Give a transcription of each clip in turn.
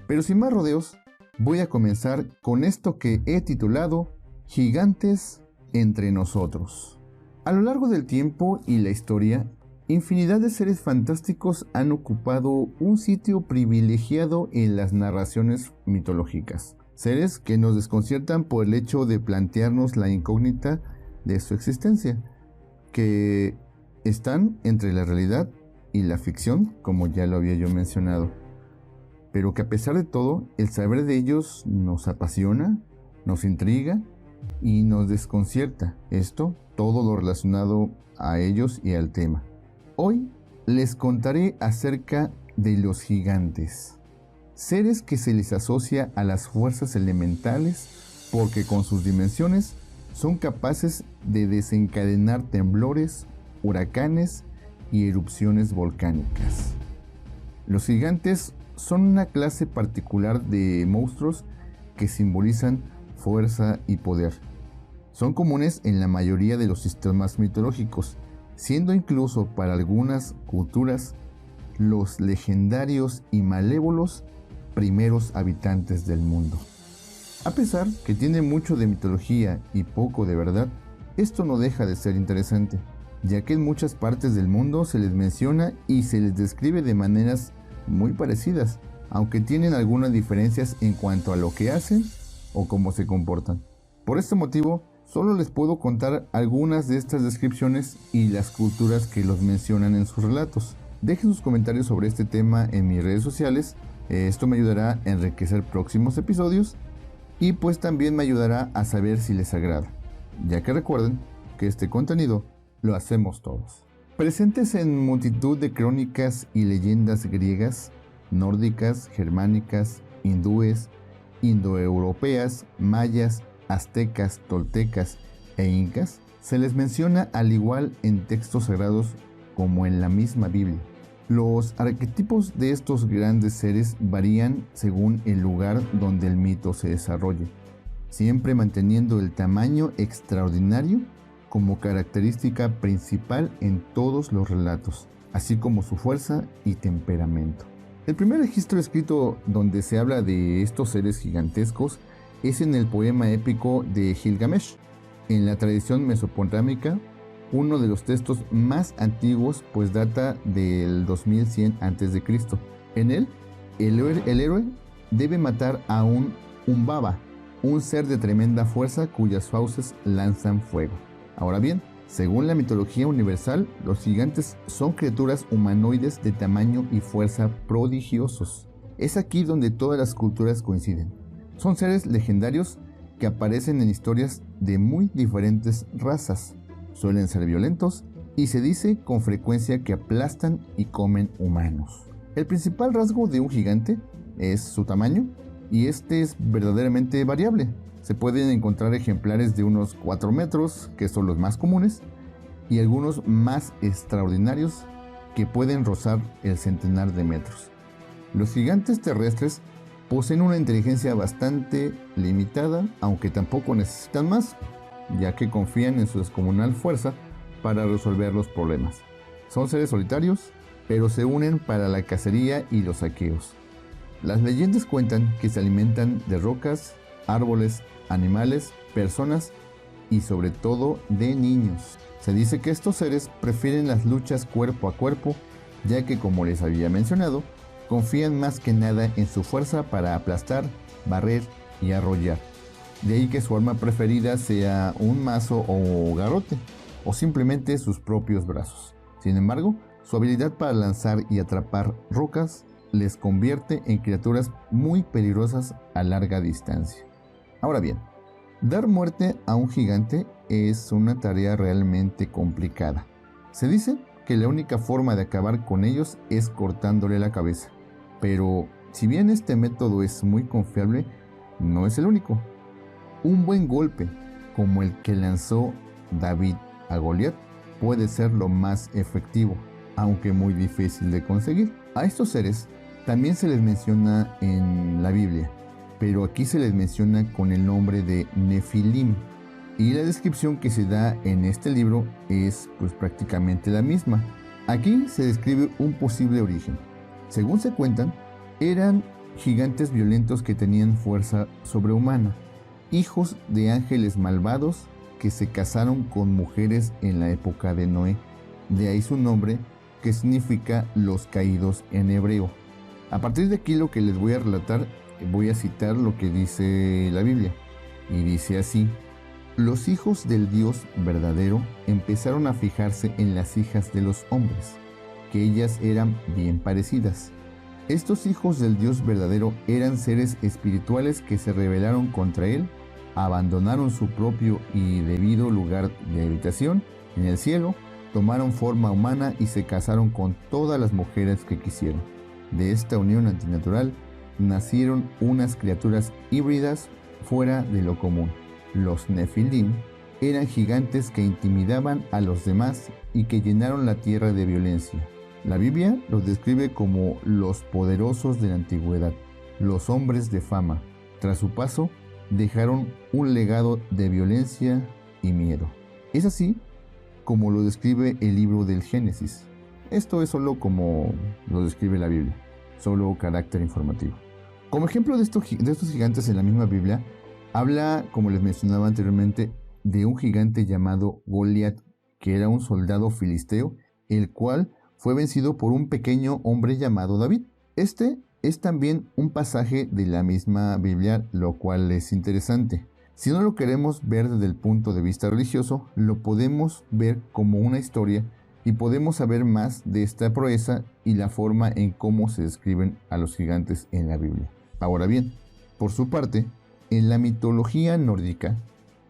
Pero sin más rodeos, voy a comenzar con esto que he titulado Gigantes entre nosotros. A lo largo del tiempo y la historia, infinidad de seres fantásticos han ocupado un sitio privilegiado en las narraciones mitológicas. Seres que nos desconciertan por el hecho de plantearnos la incógnita de su existencia, que están entre la realidad y la ficción, como ya lo había yo mencionado, pero que a pesar de todo, el saber de ellos nos apasiona, nos intriga y nos desconcierta. Esto, todo lo relacionado a ellos y al tema. Hoy les contaré acerca de los gigantes, seres que se les asocia a las fuerzas elementales porque con sus dimensiones son capaces de desencadenar temblores, huracanes y erupciones volcánicas. Los gigantes son una clase particular de monstruos que simbolizan fuerza y poder. Son comunes en la mayoría de los sistemas mitológicos, siendo incluso para algunas culturas los legendarios y malévolos primeros habitantes del mundo. A pesar que tiene mucho de mitología y poco de verdad, esto no deja de ser interesante, ya que en muchas partes del mundo se les menciona y se les describe de maneras muy parecidas, aunque tienen algunas diferencias en cuanto a lo que hacen o cómo se comportan. Por este motivo, solo les puedo contar algunas de estas descripciones y las culturas que los mencionan en sus relatos. Dejen sus comentarios sobre este tema en mis redes sociales, esto me ayudará a enriquecer próximos episodios y pues también me ayudará a saber si les agrada, ya que recuerden que este contenido lo hacemos todos. Presentes en multitud de crónicas y leyendas griegas, nórdicas, germánicas, hindúes, indoeuropeas, mayas, aztecas, toltecas e incas, se les menciona al igual en textos sagrados como en la misma Biblia. Los arquetipos de estos grandes seres varían según el lugar donde el mito se desarrolle, siempre manteniendo el tamaño extraordinario como característica principal en todos los relatos, así como su fuerza y temperamento. El primer registro escrito donde se habla de estos seres gigantescos es en el poema épico de Gilgamesh. En la tradición mesopotámica, uno de los textos más antiguos pues data del 2100 a.C. En él, el héroe debe matar a un Umbaba, un ser de tremenda fuerza cuyas fauces lanzan fuego. Ahora bien, según la mitología universal, los gigantes son criaturas humanoides de tamaño y fuerza prodigiosos. Es aquí donde todas las culturas coinciden. Son seres legendarios que aparecen en historias de muy diferentes razas. Suelen ser violentos y se dice con frecuencia que aplastan y comen humanos. El principal rasgo de un gigante es su tamaño y este es verdaderamente variable. Se pueden encontrar ejemplares de unos 4 metros, que son los más comunes, y algunos más extraordinarios que pueden rozar el centenar de metros. Los gigantes terrestres poseen una inteligencia bastante limitada, aunque tampoco necesitan más, ya que confían en su descomunal fuerza para resolver los problemas. Son seres solitarios, pero se unen para la cacería y los saqueos. Las leyendas cuentan que se alimentan de rocas, árboles, animales, personas y sobre todo de niños. Se dice que estos seres prefieren las luchas cuerpo a cuerpo, ya que como les había mencionado, confían más que nada en su fuerza para aplastar, barrer y arrollar. De ahí que su arma preferida sea un mazo o garrote, o simplemente sus propios brazos. Sin embargo, su habilidad para lanzar y atrapar rocas les convierte en criaturas muy peligrosas a larga distancia. Ahora bien, dar muerte a un gigante es una tarea realmente complicada. Se dice que la única forma de acabar con ellos es cortándole la cabeza, pero si bien este método es muy confiable, no es el único. Un buen golpe, como el que lanzó David a Goliat, puede ser lo más efectivo, aunque muy difícil de conseguir. A estos seres también se les menciona en la Biblia, pero aquí se les menciona con el nombre de Nefilim, y la descripción que se da en este libro es pues prácticamente la misma. Aquí se describe un posible origen. Según se cuentan, eran gigantes violentos que tenían fuerza sobrehumana, hijos de ángeles malvados que se casaron con mujeres en la época de Noé. De ahí su nombre, que significa los caídos en hebreo. A partir de aquí lo que les voy a relatar, voy a citar lo que dice la Biblia. Y dice así: los hijos del Dios verdadero empezaron a fijarse en las hijas de los hombres, que ellas eran bien parecidas. Estos hijos del Dios verdadero eran seres espirituales que se rebelaron contra él, abandonaron su propio y debido lugar de habitación en el cielo, tomaron forma humana y se casaron con todas las mujeres que quisieron. De esta unión antinatural nacieron unas criaturas híbridas fuera de lo común. Los Nefilim eran gigantes que intimidaban a los demás y que llenaron la tierra de violencia. La Biblia los describe como los poderosos de la antigüedad, los hombres de fama. Tras su paso, dejaron un legado de violencia y miedo. Es así como lo describe el libro del Génesis. Esto es solo como lo describe la Biblia, solo carácter informativo. Como ejemplo de estos gigantes en la misma Biblia, habla, como les mencionaba anteriormente, de un gigante llamado Goliat, que era un soldado filisteo, el cual fue vencido por un pequeño hombre llamado David. Este es también un pasaje de la misma Biblia, lo cual es interesante. Si no lo queremos ver desde el punto de vista religioso, lo podemos ver como una historia y podemos saber más de esta proeza y la forma en cómo se describen a los gigantes en la Biblia. Ahora bien, por su parte, en la mitología nórdica,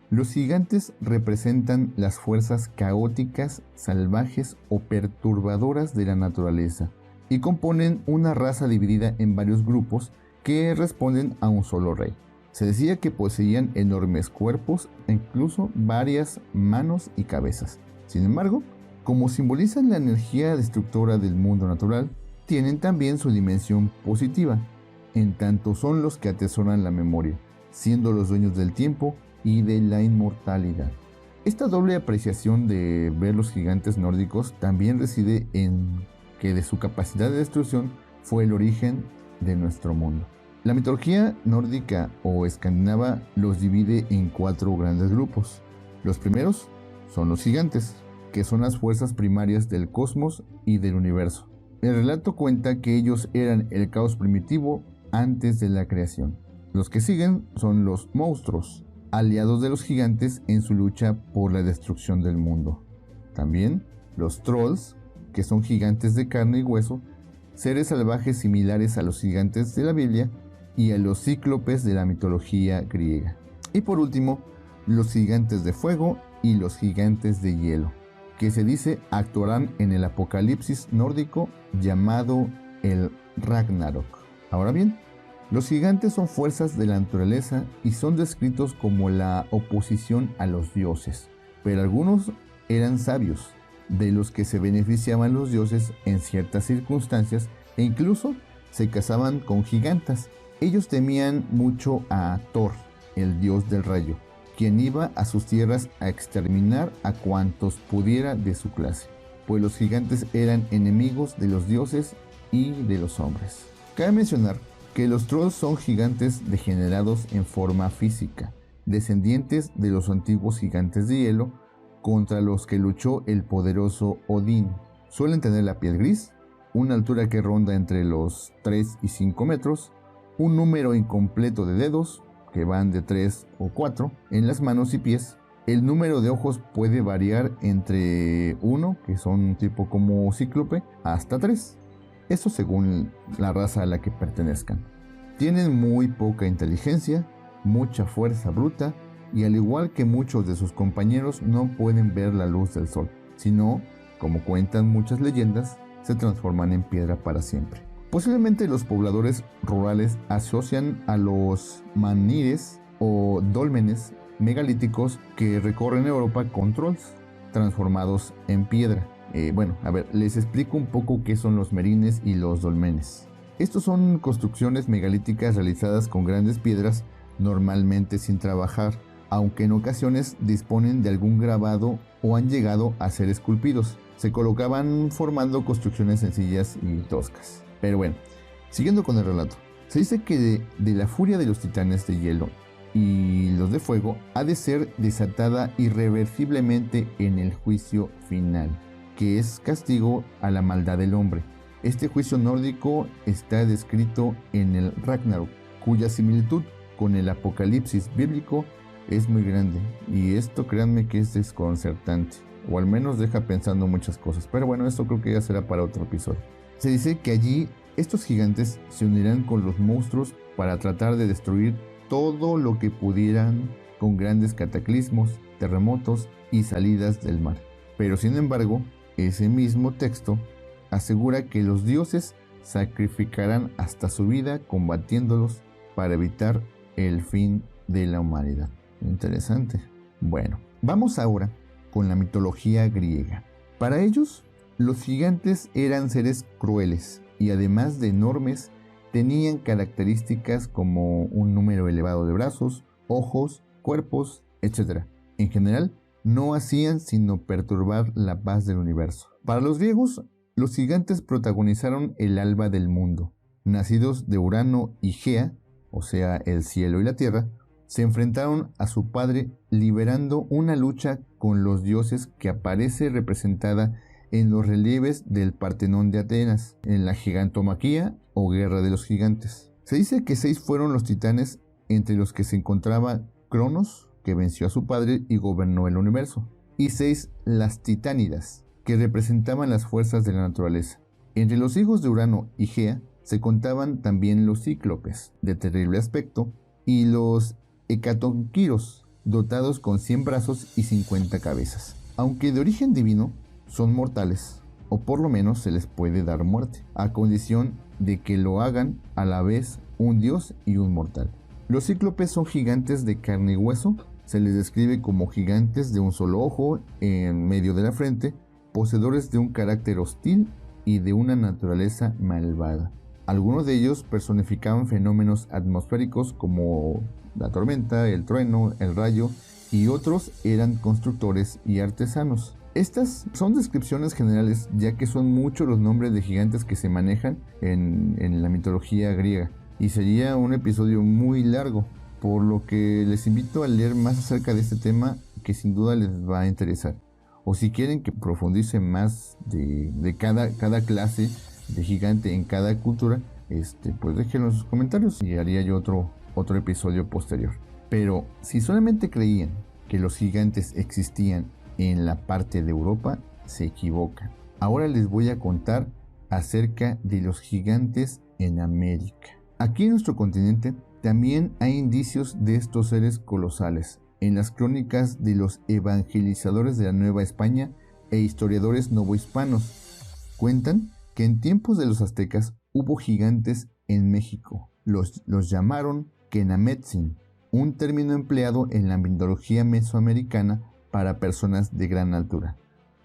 los gigantes representan las fuerzas caóticas, salvajes o perturbadoras de la naturaleza y componen una raza dividida en varios grupos que responden a un solo rey. Se decía que poseían enormes cuerpos e incluso varias manos y cabezas. Sin embargo, como simbolizan la energía destructora del mundo natural, tienen también su dimensión positiva, en tanto son los que atesoran la memoria, siendo los dueños del tiempo y de la inmortalidad. Esta doble apreciación de ver los gigantes nórdicos también reside en que de su capacidad de destrucción fue el origen de nuestro mundo. La mitología nórdica o escandinava los divide en 4 grandes grupos. Los primeros son los gigantes, que son las fuerzas primarias del cosmos y del universo. El relato cuenta que ellos eran el caos primitivo antes de la creación. Los que siguen son los monstruos, aliados de los gigantes en su lucha por la destrucción del mundo. También los trolls, que son gigantes de carne y hueso, seres salvajes similares a los gigantes de la Biblia y a los cíclopes de la mitología griega. Y por último, los gigantes de fuego y los gigantes de hielo, que se dice actuarán en el apocalipsis nórdico llamado el Ragnarok. Ahora bien, los gigantes son fuerzas de la naturaleza y son descritos como la oposición a los dioses, pero algunos eran sabios, de los que se beneficiaban los dioses en ciertas circunstancias e incluso se casaban con gigantas. Ellos temían mucho a Thor, el dios del rayo, quien iba a sus tierras a exterminar a cuantos pudiera de su clase, pues los gigantes eran enemigos de los dioses y de los hombres. Cabe mencionar que los trolls son gigantes degenerados en forma física, descendientes de los antiguos gigantes de hielo contra los que luchó el poderoso Odín. Suelen tener la piel gris, una altura que ronda entre los 3 y 5 metros, un número incompleto de dedos, que van de 3 o 4, en las manos y pies. El número de ojos puede variar entre 1, que son tipo como cíclope, hasta 3. Eso según la raza a la que pertenezcan. Tienen muy poca inteligencia, mucha fuerza bruta y al igual que muchos de sus compañeros no pueden ver la luz del sol, sino, como cuentan muchas leyendas, se transforman en piedra para siempre. Posiblemente los pobladores rurales asocian a los manires o dólmenes megalíticos que recorren Europa con trolls transformados en piedra. Les explico un poco qué son los merines y los dolmenes. Estos son construcciones megalíticas realizadas con grandes piedras, normalmente sin trabajar, aunque en ocasiones disponen de algún grabado o han llegado a ser esculpidos. Se colocaban formando construcciones sencillas y toscas. Pero bueno, siguiendo con el relato. Se dice que de la furia de los titanes de hielo y los de fuego ha de ser desatada irreversiblemente en el juicio final, que es castigo a la maldad del hombre. Este juicio nórdico está descrito en el Ragnarok, cuya similitud con el Apocalipsis bíblico es muy grande, y esto créanme que es desconcertante, o al menos deja pensando muchas cosas, pero bueno, esto creo que ya será para otro episodio. Se dice que allí estos gigantes se unirán con los monstruos para tratar de destruir todo lo que pudieran con grandes cataclismos, terremotos y salidas del mar. Pero sin embargo, ese mismo texto asegura que los dioses sacrificarán hasta su vida combatiéndolos para evitar el fin de la humanidad. Interesante. Bueno, vamos ahora con la mitología griega. Para ellos, los gigantes eran seres crueles y además de enormes, tenían características como un número elevado de brazos, ojos, cuerpos, etc. En general, no hacían sino perturbar la paz del universo. Para los griegos, los gigantes protagonizaron el alba del mundo. Nacidos de Urano y Gea, o sea, el cielo y la tierra, se enfrentaron a su padre liberando una lucha con los dioses que aparece representada en los relieves del Partenón de Atenas, en la gigantomaquía o guerra de los gigantes. Se dice que 6 fueron los titanes, entre los que se encontraba Cronos, que venció a su padre y gobernó el universo, y 6 las titánidas, que representaban las fuerzas de la naturaleza. Entre los hijos de Urano y Gea se contaban también los cíclopes, de terrible aspecto, y los hecatonquiros, dotados con 100 brazos y 50 cabezas. Aunque de origen divino, son mortales, o por lo menos se les puede dar muerte, a condición de que lo hagan a la vez un dios y un mortal. Los cíclopes son gigantes de carne y hueso, se les describe como gigantes de un solo ojo en medio de la frente, poseedores de un carácter hostil y de una naturaleza malvada. Algunos de ellos personificaban fenómenos atmosféricos como la tormenta, el trueno, el rayo, y otros eran constructores y artesanos. Estas son descripciones generales, ya que son muchos los nombres de gigantes que se manejan en la mitología griega, y sería un episodio muy largo, por lo que les invito a leer más acerca de este tema, que sin duda les va a interesar. O si quieren que profundice más de cada clase de gigante en cada cultura, pues déjenlo en sus comentarios y haría yo otro episodio posterior. Pero si solamente creían que los gigantes existían en la parte de Europa, se equivocan. Ahora les voy a contar acerca de los gigantes en América. Aquí en nuestro continente también hay indicios de estos seres colosales. En las crónicas de los evangelizadores de la Nueva España e historiadores novohispanos cuentan que en tiempos de los aztecas hubo gigantes en México. Los llamaron Kenametzin, un término empleado en la mitología mesoamericana para personas de gran altura.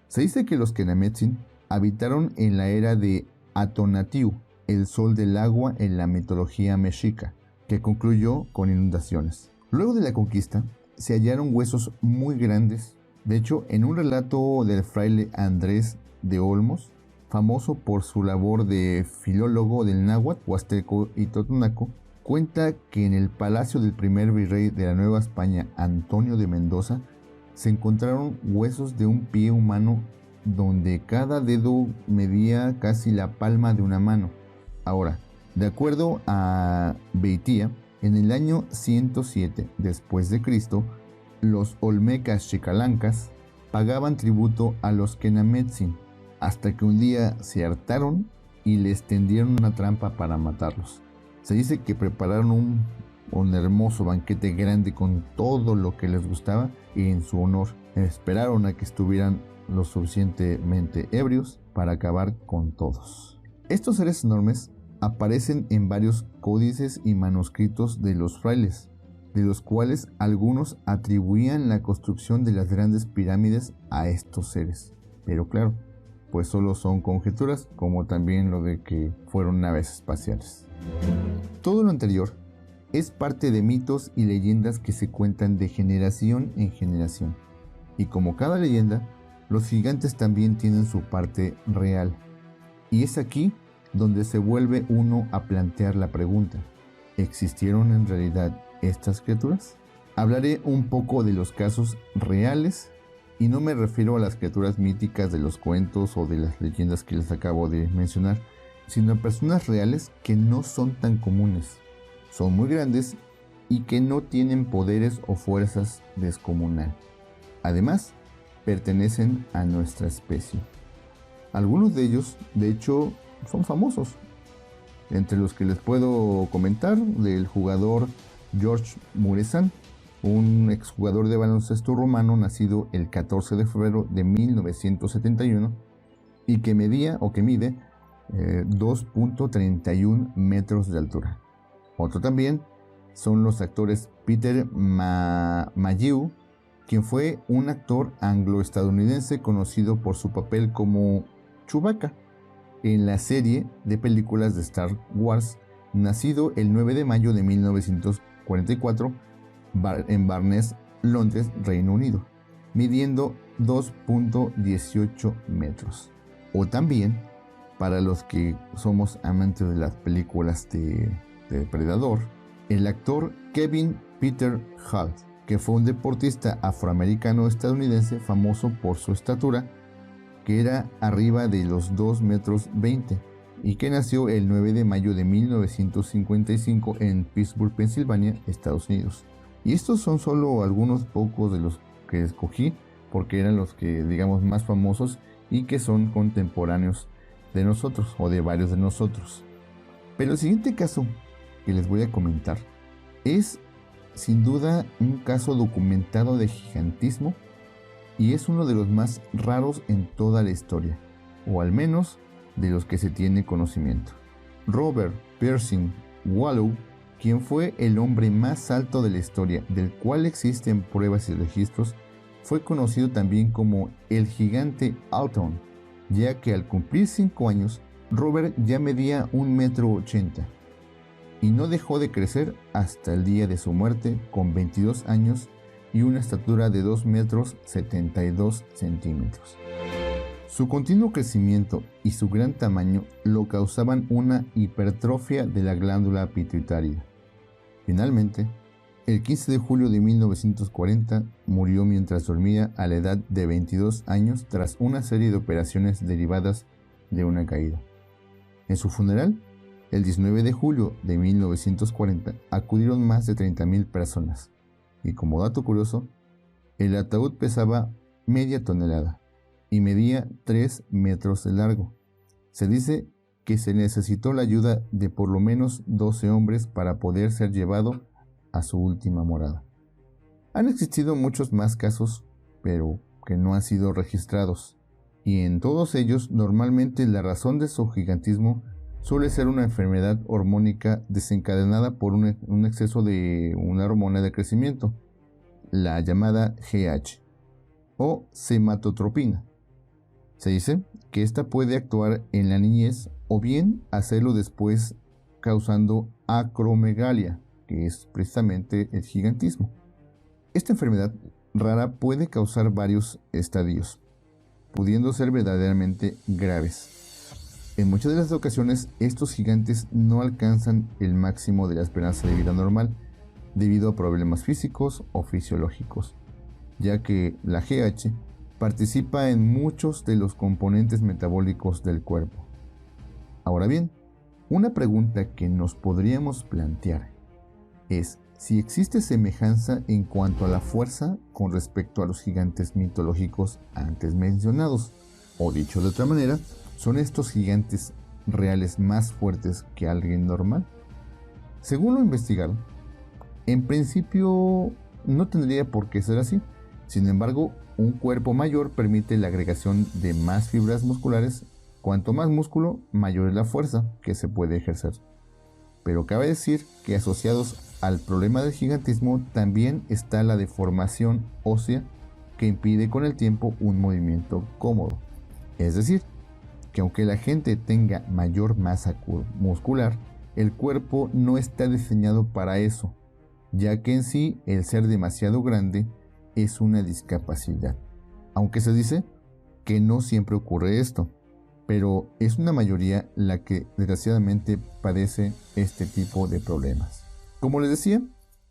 Se dice que los Kenametzin habitaron en la era de Atonatiu, el sol del agua en la mitología mexica, que concluyó con inundaciones. Luego de la conquista, se hallaron huesos muy grandes. De hecho, en un relato del fraile Andrés de Olmos, famoso por su labor de filólogo del náhuatl, huasteco y totonaco, cuenta que en el palacio del primer virrey de la Nueva España, Antonio de Mendoza, se encontraron huesos de un pie humano donde cada dedo medía casi la palma de una mano. Ahora, de acuerdo a Beitia, en el año 107 después de Cristo, los olmecas chicalancas pagaban tributo a los Kenametzin, hasta que un día se hartaron y les tendieron una trampa para matarlos. Se dice que prepararon un hermoso banquete grande con todo lo que les gustaba, y en su honor esperaron a que estuvieran lo suficientemente ebrios para acabar con todos. Estos seres enormes aparecen en varios códices y manuscritos de los frailes, de los cuales algunos atribuían la construcción de las grandes pirámides a estos seres. Pero claro, pues solo son conjeturas, como también lo de que fueron naves espaciales. Todo lo anterior es parte de mitos y leyendas que se cuentan de generación en generación. Y como cada leyenda, los gigantes también tienen su parte real. Y es aquí donde se vuelve uno a plantear la pregunta: ¿Existieron en realidad estas criaturas? Hablaré un poco de los casos reales y no me refiero a las criaturas míticas de los cuentos o de las leyendas que les acabo de mencionar, sino a personas reales que no son tan comunes, son muy grandes y que no tienen poderes o fuerzas descomunales. Además, pertenecen a nuestra especie. Algunos de ellos, de hecho, son famosos. Entre los que les puedo comentar, del jugador George Muresan, un exjugador de baloncesto rumano nacido el 14 de febrero de 1971 y que mide 2.31 metros de altura. Otro también son los actores Peter Mayhew, quien fue un actor anglo-estadounidense conocido por su papel como Chewbacca en la serie de películas de Star Wars, nacido el 9 de mayo de 1944 en Barnes, Londres, Reino Unido, midiendo 2.18 metros. O también, para los que somos amantes de las películas de Depredador, el actor Kevin Peter Hall, que fue un deportista afroamericano estadounidense famoso por su estatura, que era arriba de los 2,20 metros y que nació el 9 de mayo de 1955 en Pittsburgh, Pensilvania, Estados Unidos. Y estos son solo algunos pocos de los que escogí porque eran los que digamos más famosos y que son contemporáneos de nosotros o de varios de nosotros. Pero el siguiente caso que les voy a comentar es sin duda un caso documentado de gigantismo y es uno de los más raros en toda la historia, o al menos de los que se tiene conocimiento. Robert Percy Wallow, quien fue el hombre más alto de la historia, del cual existen pruebas y registros, fue conocido también como el gigante Alton, ya que al cumplir 5 años, Robert ya medía 1,80 m y no dejó de crecer hasta el día de su muerte con 22 años y una estatura de 2,72 m. Su continuo crecimiento y su gran tamaño lo causaban una hipertrofia de la glándula pituitaria. Finalmente, el 15 de julio de 1940 murió mientras dormía a la edad de 22 años tras una serie de operaciones derivadas de una caída. En su funeral, el 19 de julio de 1940, acudieron más de 30,000 personas. Y como dato curioso, el ataúd pesaba media tonelada y medía 3 metros de largo. Se dice que se necesitó la ayuda de por lo menos 12 hombres para poder ser llevado a su última morada. Han existido muchos más casos, pero que no han sido registrados, y en todos ellos normalmente la razón de su gigantismo suele ser una enfermedad hormónica desencadenada por un exceso de una hormona de crecimiento, la llamada GH o somatotropina. Se dice que esta puede actuar en la niñez o bien hacerlo después, causando acromegalia, que es precisamente el gigantismo. Esta enfermedad rara puede causar varios estadios, pudiendo ser verdaderamente graves. En muchas de las ocasiones, estos gigantes no alcanzan el máximo de la esperanza de vida normal debido a problemas físicos o fisiológicos, ya que la GH participa en muchos de los componentes metabólicos del cuerpo. Ahora bien, una pregunta que nos podríamos plantear es si existe semejanza en cuanto a la fuerza con respecto a los gigantes mitológicos antes mencionados, o dicho de otra manera, ¿son estos gigantes reales más fuertes que alguien normal? Según lo investigado, en principio no tendría por qué ser así. Sin embargo, un cuerpo mayor permite la agregación de más fibras musculares. Cuanto más músculo, mayor es la fuerza que se puede ejercer. Pero cabe decir que asociados al problema del gigantismo también está la deformación ósea que impide con el tiempo un movimiento cómodo. Es decir, que aunque la gente tenga mayor masa muscular, el cuerpo no está diseñado para eso, ya que en sí el ser demasiado grande es una discapacidad. Aunque se dice que no siempre ocurre esto, pero es una mayoría la que desgraciadamente padece este tipo de problemas. Como les decía,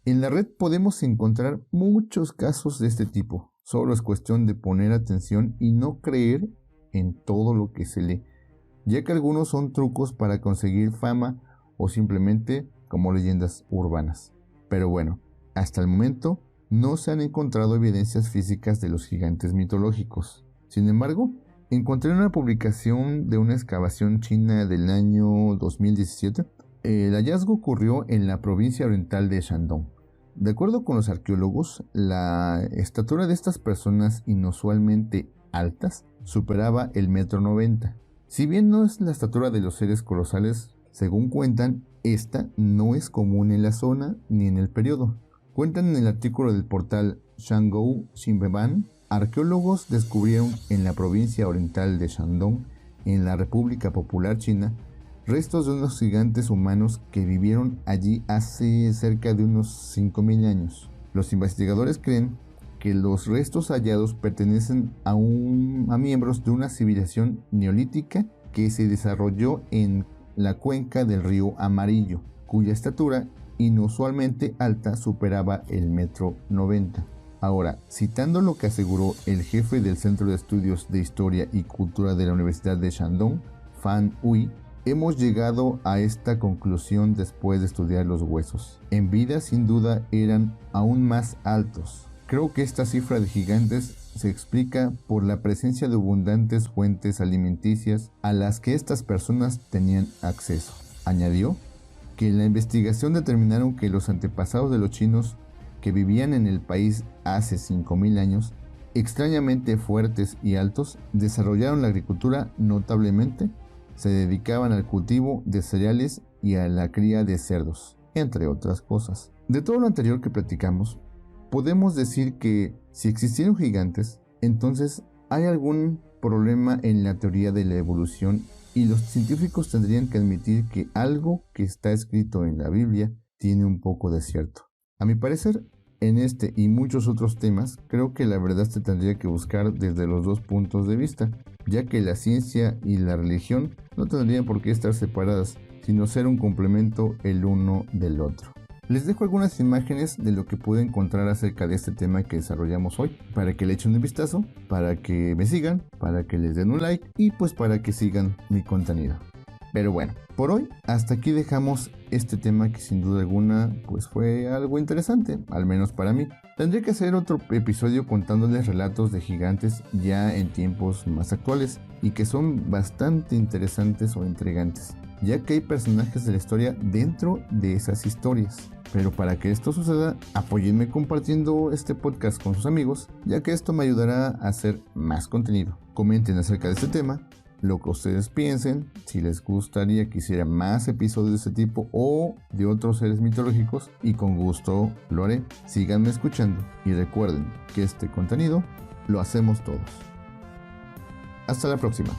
en la red podemos encontrar muchos casos de este tipo. Solo es cuestión de poner atención y no creer en todo lo que se lee, ya que algunos son trucos para conseguir fama o simplemente como leyendas urbanas. Pero bueno, hasta el momento no se han encontrado evidencias físicas de los gigantes mitológicos. Sin embargo, encontré una publicación de una excavación china del año 2017. El hallazgo ocurrió en la provincia oriental de Shandong. De acuerdo con los arqueólogos, la estatura de estas personas inusualmente altas superaba el 1,90 m. Si bien no es la estatura de los seres colosales, según cuentan, esta no es común en la zona ni en el periodo. Cuentan en el artículo del portal Shanghou Xinbeban, arqueólogos descubrieron en la provincia oriental de Shandong, en la República Popular China, restos de unos gigantes humanos que vivieron allí hace cerca de unos 5.000 años. Los investigadores creen que los restos hallados pertenecen a miembros de una civilización neolítica que se desarrolló en la cuenca del río Amarillo, cuya estatura inusualmente alta superaba el 1,90 m. Ahora, citando lo que aseguró el jefe del Centro de Estudios de Historia y Cultura de la Universidad de Shandong, Fan Hui, hemos llegado a esta conclusión después de estudiar los huesos. En vida, sin duda, eran aún más altos. Creo que esta cifra de gigantes se explica por la presencia de abundantes fuentes alimenticias a las que estas personas tenían acceso. Añadió que en la investigación determinaron que los antepasados de los chinos que vivían en el país hace 5.000 años, extrañamente fuertes y altos, desarrollaron la agricultura notablemente, se dedicaban al cultivo de cereales y a la cría de cerdos, entre otras cosas. De todo lo anterior que platicamos, podemos decir que si existieron gigantes, entonces hay algún problema en la teoría de la evolución y los científicos tendrían que admitir que algo que está escrito en la Biblia tiene un poco de cierto. A mi parecer, en este y muchos otros temas, creo que la verdad se tendría que buscar desde los dos puntos de vista, ya que la ciencia y la religión no tendrían por qué estar separadas, sino ser un complemento el uno del otro. Les dejo algunas imágenes de lo que pude encontrar acerca de este tema que desarrollamos hoy, para que le echen un vistazo, para que me sigan, para que les den un like y pues para que sigan mi contenido. Pero bueno, por hoy hasta aquí dejamos este tema que sin duda alguna pues fue algo interesante, al menos para mí. Tendré que hacer otro episodio contándoles relatos de gigantes ya en tiempos más actuales y que son bastante interesantes o intrigantes, ya que hay personajes de la historia dentro de esas historias. Pero para que esto suceda, apóyenme compartiendo este podcast con sus amigos, ya que esto me ayudará a hacer más contenido. Comenten acerca de este tema, lo que ustedes piensen, si les gustaría que hiciera más episodios de este tipo o de otros seres mitológicos, y con gusto lo haré. Síganme escuchando y recuerden que este contenido lo hacemos todos. Hasta la próxima.